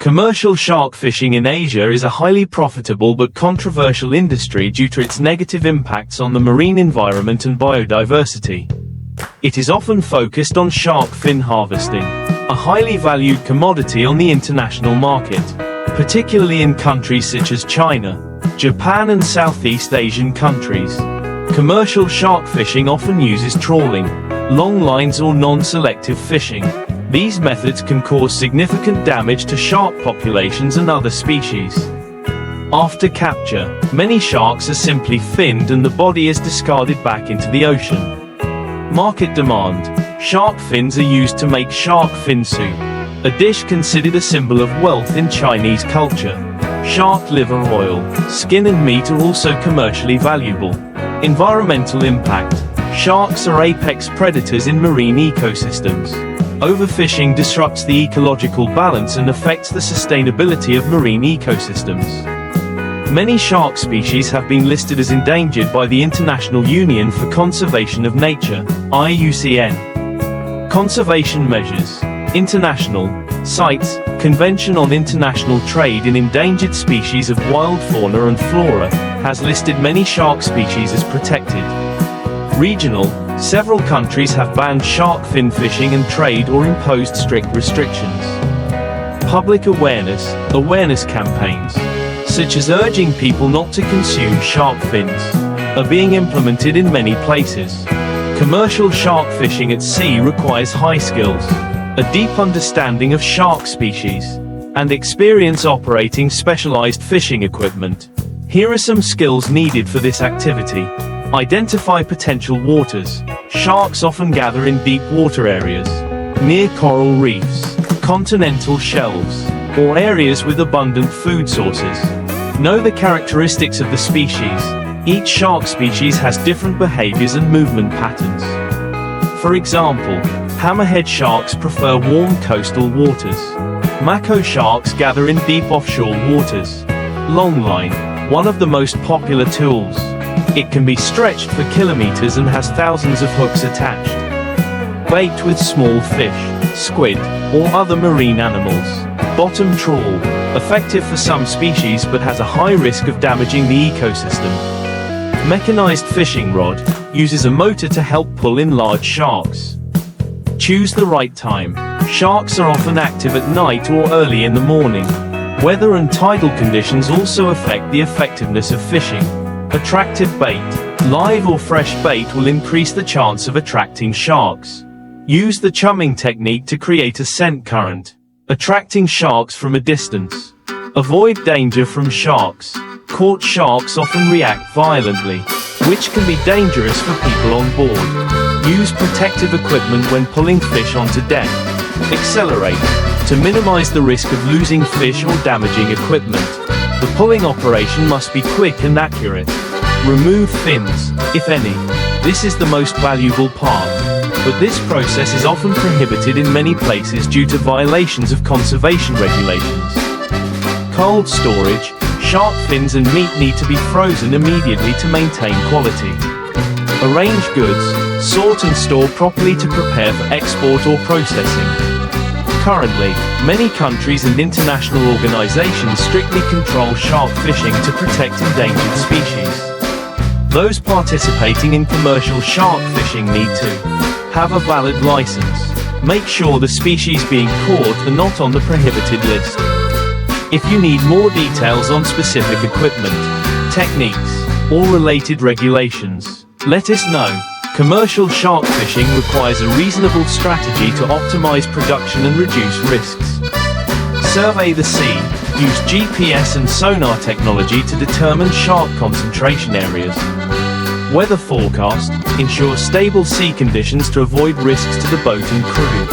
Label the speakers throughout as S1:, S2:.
S1: Commercial shark fishing in Asia is a highly profitable but controversial industry due to its negative impacts on the marine environment and biodiversity. It is often focused on shark fin harvesting, a highly valued commodity on the international market, particularly in countries such as China, Japan and Southeast Asian countries. Commercial shark fishing often uses trawling, long lines or non-selective fishing. These methods can cause significant damage to shark populations and other species. After capture, many sharks are simply finned and the body is discarded back into the ocean. Market demand. Shark fins are used to make shark fin soup, a dish considered a symbol of wealth in Chinese culture. Shark liver oil, skin and meat are also commercially valuable. Environmental impact. Sharks are apex predators in marine ecosystems. Overfishing disrupts the ecological balance and affects the sustainability of marine ecosystems. Many shark species have been listed as endangered by the International Union for Conservation of Nature, IUCN. Conservation measures. International CITES, Convention on International Trade in Endangered Species of Wild Fauna and Flora, has listed many shark species as protected. Regional. Several countries have banned shark fin fishing and trade or imposed strict restrictions. Public awareness campaigns, such as urging people not to consume shark fins, are being implemented in many places. Commercial shark fishing at sea requires high skills, a deep understanding of shark species, and experience operating specialized fishing equipment. Here are some skills needed for this activity. Identify potential waters. Sharks often gather in deep water areas, near coral reefs, continental shelves, or areas with abundant food sources. Know the characteristics of the species. Each shark species has different behaviors and movement patterns. For example, hammerhead sharks prefer warm coastal waters. Mako sharks gather in deep offshore waters. Longline, one of the most popular tools. It can be stretched for kilometers and has thousands of hooks attached. Bait with small fish, squid, or other marine animals. Bottom trawl, effective for some species but has a high risk of damaging the ecosystem. Mechanized fishing rod, uses a motor to help pull in large sharks. Choose the right time. Sharks are often active at night or early in the morning. Weather and tidal conditions also affect the effectiveness of fishing. Attractive bait. Live or fresh bait will increase the chance of attracting sharks. Use the chumming technique to create a scent current, attracting sharks from a distance. Avoid danger from sharks. Caught sharks often react violently, which can be dangerous for people on board. Use protective equipment when pulling fish onto deck. Accelerate, to minimize the risk of losing fish or damaging equipment. The pulling operation must be quick and accurate. Remove fins, if any. This is the most valuable part, but this process is often prohibited in many places due to violations of conservation regulations. Cold storage. Shark fins and meat need to be frozen immediately to maintain quality. Arrange goods, sort and store properly to prepare for export or processing. Currently, many countries and international organizations strictly control shark fishing to protect endangered species. Those participating in commercial shark fishing need to have a valid license. Make sure the species being caught are not on the prohibited list. If you need more details on specific equipment, techniques, or related regulations, let us know. Commercial shark fishing requires a reasonable strategy to optimize production and reduce risks. Survey the sea. Use GPS and sonar technology to determine shark concentration areas. Weather forecast. Ensure stable sea conditions to avoid risks to the boat and crew.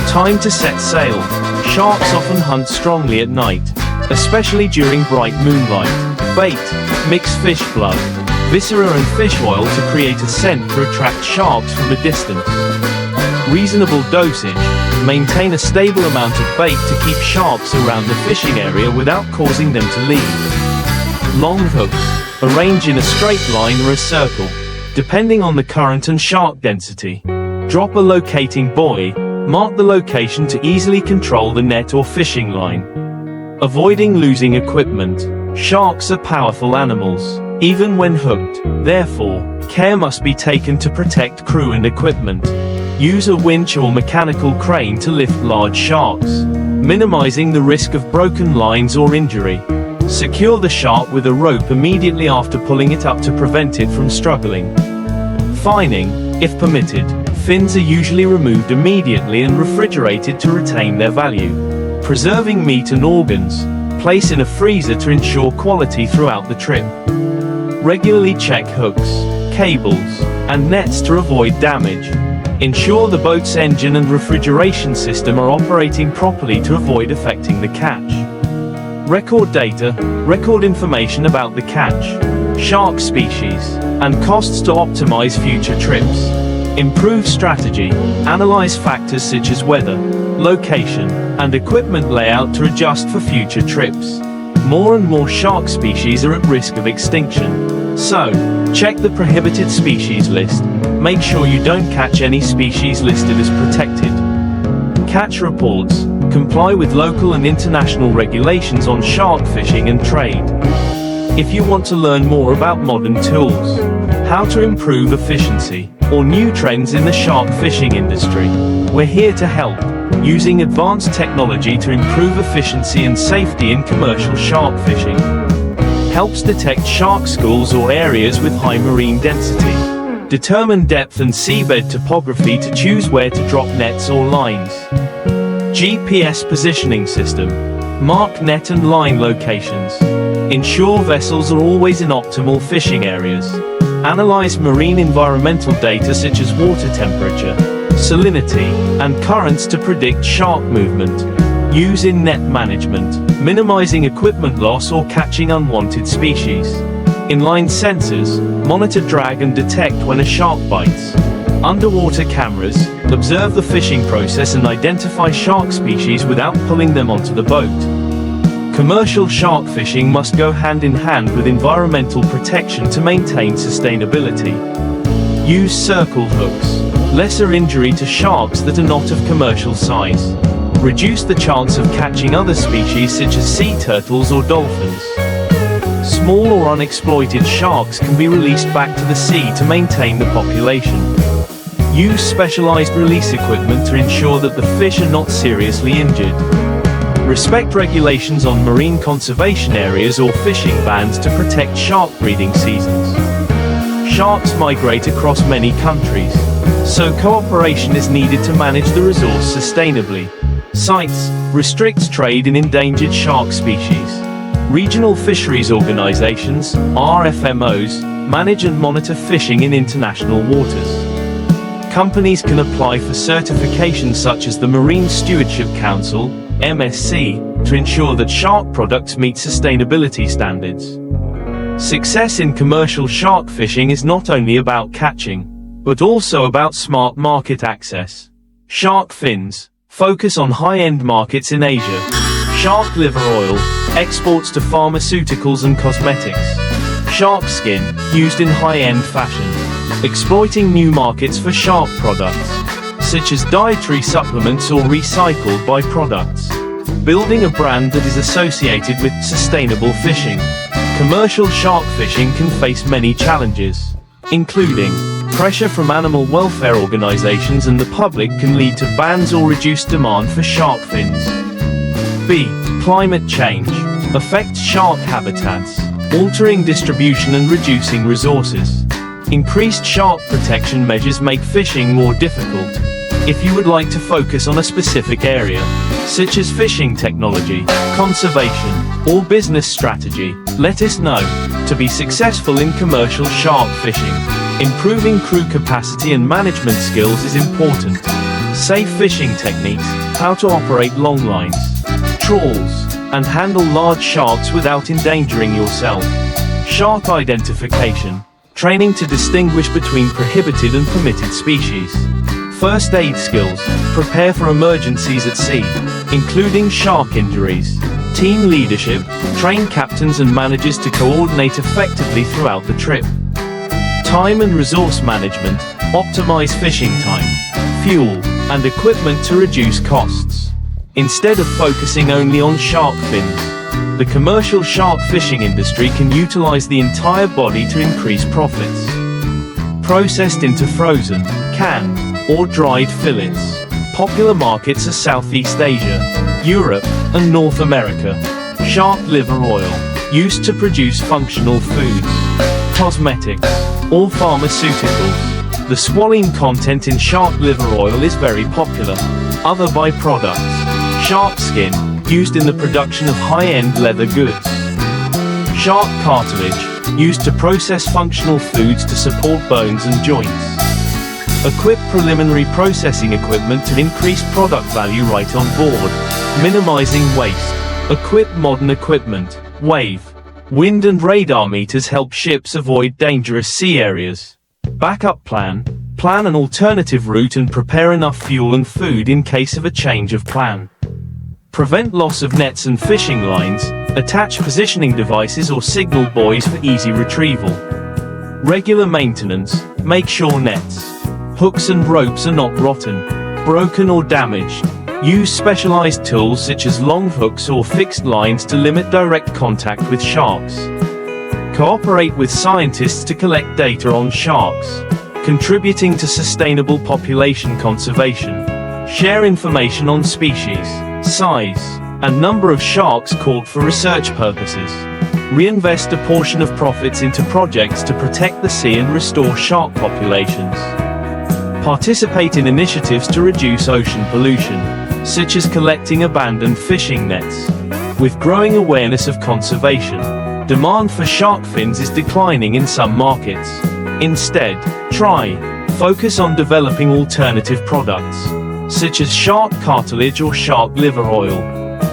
S1: Time to set sail. Sharks often hunt strongly at night, especially during bright moonlight. Bait. Mix fish blood, viscera and fish oil to create a scent to attract sharks from a distance. Reasonable dosage. Maintain a stable amount of bait to keep sharks around the fishing area without causing them to leave. Long hooks. Arrange in a straight line or a circle, depending on the current and shark density. Drop a locating buoy, Mark the location to easily control the net or fishing line. Avoiding losing equipment. Sharks are powerful animals, even when hooked. Therefore, care must be taken to protect crew and equipment. Use a winch or mechanical crane to lift large sharks, minimizing the risk of broken lines or injury. Secure the shark with a rope immediately after pulling it up to prevent it from struggling. Fining, if permitted. Fins are usually removed immediately and refrigerated to retain their value. Preserving meat and organs. Place in a freezer to ensure quality throughout the trip. Regularly check hooks, cables, and nets to avoid damage. Ensure the boat's engine and refrigeration system are operating properly to avoid affecting the catch. Record data. Record information about the catch, shark species, and costs to optimize future trips. Improve strategy. Analyze factors such as weather, location, and equipment layout to adjust for future trips. More and more shark species are at risk of extinction. So, check the prohibited species list. Make sure you don't catch any species listed as protected. Catch reports. Comply with local and international regulations on shark fishing and trade. If you want to learn more about modern tools, how to improve efficiency, or new trends in the shark fishing industry, we're here to help. Using advanced technology to improve efficiency and safety in commercial shark fishing. Helps detect shark schools or areas with high marine density. Determine depth and seabed topography to choose where to drop nets or lines. GPS positioning system. Mark net and line locations. Ensure vessels are always in optimal fishing areas. Analyze marine environmental data such as water temperature, salinity, and currents to predict shark movement. Use in net management, minimizing equipment loss or catching unwanted species. Inline sensors, monitor drag and detect when a shark bites. Underwater cameras, observe the fishing process and identify shark species without pulling them onto the boat. Commercial shark fishing must go hand in hand with environmental protection to maintain sustainability. Use circle hooks. Lesser injury to sharks that are not of commercial size. Reduce the chance of catching other species such as sea turtles or dolphins. Small or unexploited sharks can be released back to the sea to maintain the population. Use specialized release equipment to ensure that the fish are not seriously injured. Respect regulations on marine conservation areas or fishing bans to protect shark breeding seasons. Sharks migrate across many countries, so cooperation is needed to manage the resource sustainably. CITES restricts trade in endangered shark species. Regional fisheries organizations, RFMOs, manage and monitor fishing in international waters. Companies can apply for certifications such as the Marine Stewardship Council, MSC, to ensure that shark products meet sustainability standards. Success in commercial shark fishing is not only about catching, but also about smart market access. Shark fins focus on high-end markets in Asia. Shark liver oil exports to pharmaceuticals and cosmetics. Shark skin used in high-end fashion, exploiting new markets for shark products, such as dietary supplements or recycled byproducts. Building a brand that is associated with sustainable fishing. Commercial shark fishing can face many challenges, including pressure from animal welfare organizations and the public can lead to bans or reduced demand for shark fins. B. Climate change affects shark habitats, altering distribution and reducing resources. Increased shark protection measures make fishing more difficult. If you would like to focus on a specific area, such as fishing technology, conservation, or business strategy, let us know. To be successful in commercial shark fishing, improving crew capacity and management skills is important. Safe fishing techniques, how to operate longlines, trawls, and handle large sharks without endangering yourself. Shark identification, training to distinguish between prohibited and permitted species. First aid skills, prepare for emergencies at sea, including shark injuries. Team leadership, train captains and managers to coordinate effectively throughout the trip. Time and resource management, optimize fishing time, fuel, and equipment to reduce costs. Instead of focusing only on shark fins, the commercial shark fishing industry can utilize the entire body to increase profits. Processed into frozen, canned, or dried fillets. Popular markets are Southeast Asia, Europe, and North America. Shark liver oil, used to produce functional foods, cosmetics, or pharmaceuticals. The squalene content in shark liver oil is very popular. Other byproducts: shark skin, used in the production of high-end leather goods. Shark cartilage, used to process functional foods to support bones and joints. Equip preliminary processing equipment to increase product value right on board, minimizing waste. Equip modern equipment. Wave, wind and radar meters help ships avoid dangerous sea areas. Backup plan. Plan an alternative route and prepare enough fuel and food in case of a change of plan. Prevent loss of nets and fishing lines. Attach positioning devices or signal buoys for easy retrieval. Regular maintenance. Make sure nets, hooks and ropes are not rotten, broken or damaged. Use specialized tools such as long hooks or fixed lines to limit direct contact with sharks. Cooperate with scientists to collect data on sharks, contributing to sustainable population conservation. Share information on species, size, and number of sharks caught for research purposes. Reinvest a portion of profits into projects to protect the sea and restore shark populations. Participate in initiatives to reduce ocean pollution, such as collecting abandoned fishing nets. With growing awareness of conservation, demand for shark fins is declining in some markets. Instead, focus on developing alternative products, such as shark cartilage or shark liver oil.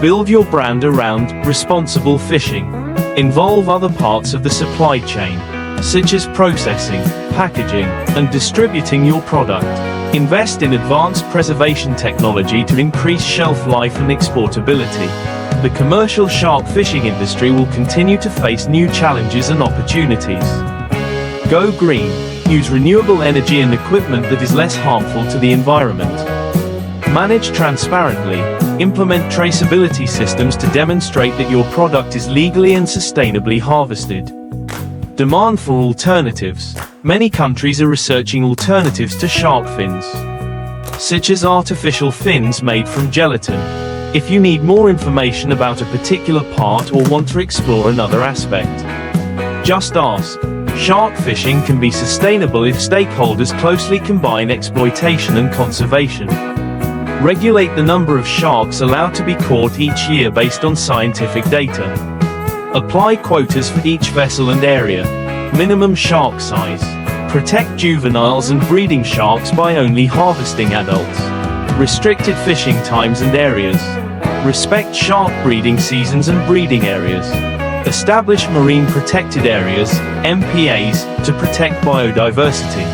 S1: Build your brand around responsible fishing. Involve other parts of the supply chain, such as processing, packaging, and distributing your product. Invest in advanced preservation technology to increase shelf life and exportability. The commercial shark fishing industry will continue to face new challenges and opportunities. Go green. Use renewable energy and equipment that is less harmful to the environment. Manage transparently. Implement traceability systems to demonstrate that your product is legally and sustainably harvested. Demand for alternatives. Many countries are researching alternatives to shark fins, such as artificial fins made from gelatin. If you need more information about a particular part or want to explore another aspect, just ask. Shark fishing can be sustainable if stakeholders closely combine exploitation and conservation. Regulate the number of sharks allowed to be caught each year based on scientific data. Apply quotas for each vessel and area. Minimum shark size. Protect juveniles and breeding sharks by only harvesting adults. Restricted fishing times and areas. Respect shark breeding seasons and breeding areas. Establish marine protected areas, MPAs, to protect biodiversity.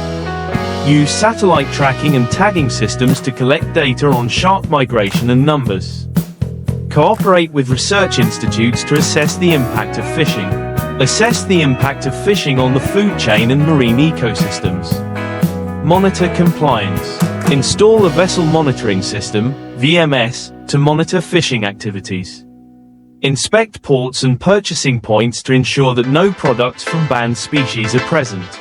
S1: Use satellite tracking and tagging systems to collect data on shark migration and numbers. Cooperate with research institutes to assess the impact of fishing. Assess the impact of fishing on the food chain and marine ecosystems. Monitor compliance. Install a vessel monitoring system, VMS, to monitor fishing activities. Inspect ports and purchasing points to ensure that no products from banned species are present.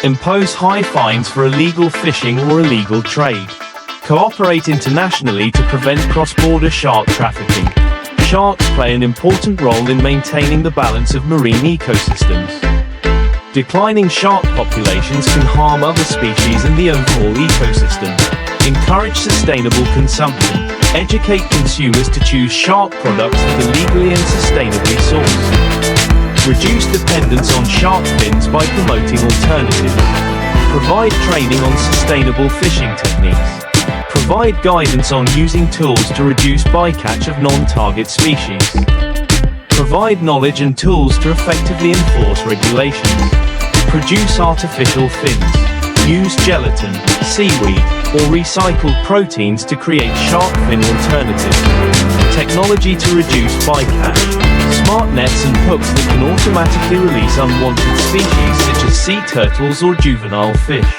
S1: Impose high fines for illegal fishing or illegal trade. Cooperate internationally to prevent cross-border shark trafficking. Sharks play an important role in maintaining the balance of marine ecosystems. Declining shark populations can harm other species and the overall ecosystem. Encourage sustainable consumption. Educate consumers to choose shark products that are legally and sustainably sourced. Reduce dependence on shark fins by promoting alternatives. Provide training on sustainable fishing techniques. Provide guidance on using tools to reduce bycatch of non-target species. Provide knowledge and tools to effectively enforce regulations. Produce artificial fins. Use gelatin, seaweed, or recycled proteins to create shark fin alternatives. Technology to reduce bycatch. Smart nets and hooks that can automatically release unwanted species such as sea turtles or juvenile fish.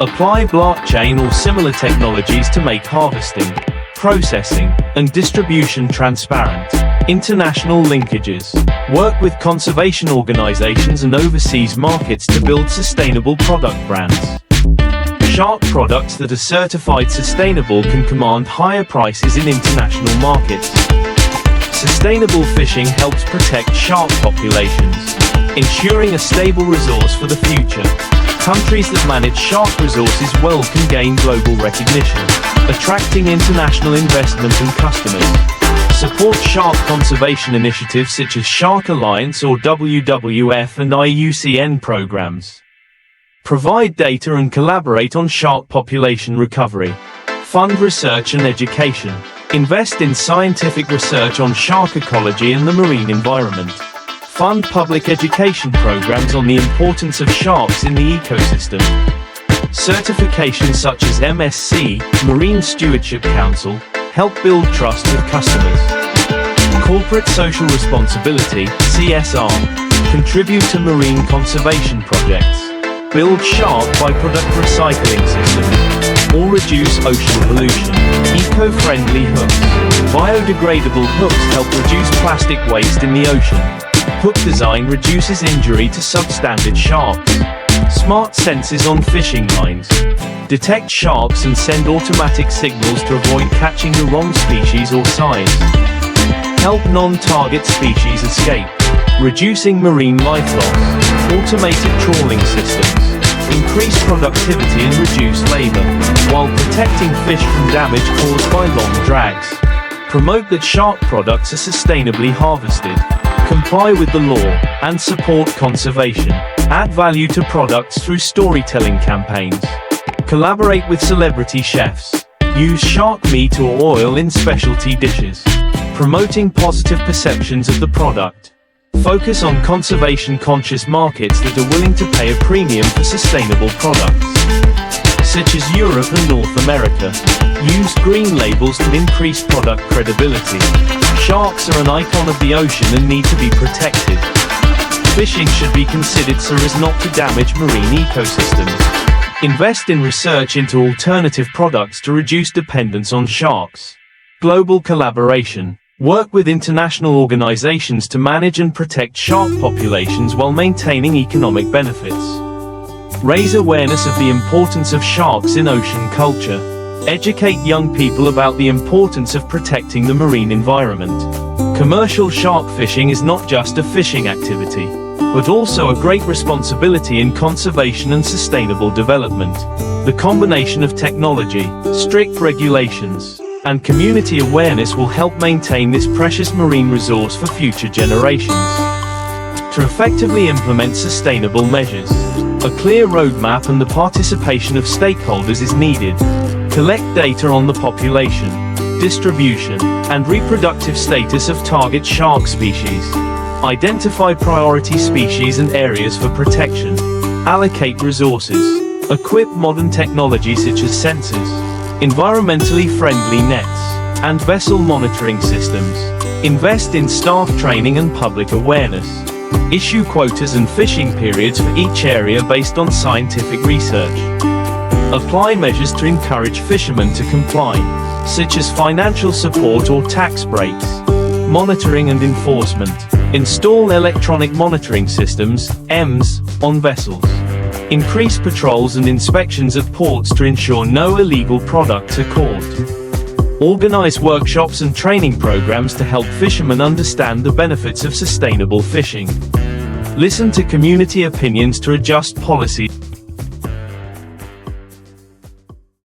S1: Apply blockchain or similar technologies to make harvesting, processing, and distribution transparent. International linkages. Work with conservation organizations and overseas markets to build sustainable product brands. Shark products that are certified sustainable can command higher prices in international markets. Sustainable fishing helps protect shark populations, ensuring a stable resource for the future. Countries that manage shark resources well can gain global recognition, attracting international investment and customers. Support shark conservation initiatives such as Shark Alliance or WWF and IUCN programs. Provide data and collaborate on shark population recovery. Fund research and education. Invest in scientific research on shark ecology and the marine environment. Fund public education programs on the importance of sharks in the ecosystem. Certifications such as MSC, Marine Stewardship Council, help build trust with customers. Corporate social responsibility, CSR, contribute to marine conservation projects. Build shark byproduct recycling systems, or reduce ocean pollution. Eco-friendly hooks. Biodegradable hooks help reduce plastic waste in the ocean. Hook design reduces injury to substandard sharks. Smart sensors on fishing lines. Detect sharks and send automatic signals to avoid catching the wrong species or size. Help non-target species escape, reducing marine life loss. Automated trawling systems. Increase productivity and reduce labor, while protecting fish from damage caused by long drags. Promote that shark products are sustainably harvested. Comply with the law, and support conservation. Add value to products through storytelling campaigns. Collaborate with celebrity chefs. Use shark meat or oil in specialty dishes. Promoting positive perceptions of the product. Focus on conservation-conscious markets that are willing to pay a premium for sustainable products, such as Europe and North America. Use green labels to increase product credibility. Sharks are an icon of the ocean and need to be protected. Fishing should be considered so as not to damage marine ecosystems. Invest in research into alternative products to reduce dependence on sharks. Global collaboration. Work with international organizations to manage and protect shark populations while maintaining economic benefits. Raise awareness of the importance of sharks in ocean culture. Educate young people about the importance of protecting the marine environment. Commercial shark fishing is not just a fishing activity, but also a great responsibility in conservation and sustainable development. The combination of technology, strict regulations, and community awareness will help maintain this precious marine resource for future generations. To effectively implement sustainable measures, a clear roadmap and the participation of stakeholders is needed. Collect data on the population, distribution, and reproductive status of target shark species. Identify priority species and areas for protection. Allocate resources. Equip modern technology such as sensors, environmentally friendly nets, and vessel monitoring systems. Invest in staff training and public awareness. Issue quotas and fishing periods for each area based on scientific research. Apply measures to encourage fishermen to comply, such as financial support or tax breaks. Monitoring and enforcement. Install electronic monitoring systems, EMS, on vessels. Increase patrols and inspections at ports to ensure no illegal products are caught. Organize workshops and training programs to help fishermen understand the benefits of sustainable fishing. Listen to community opinions to adjust policy.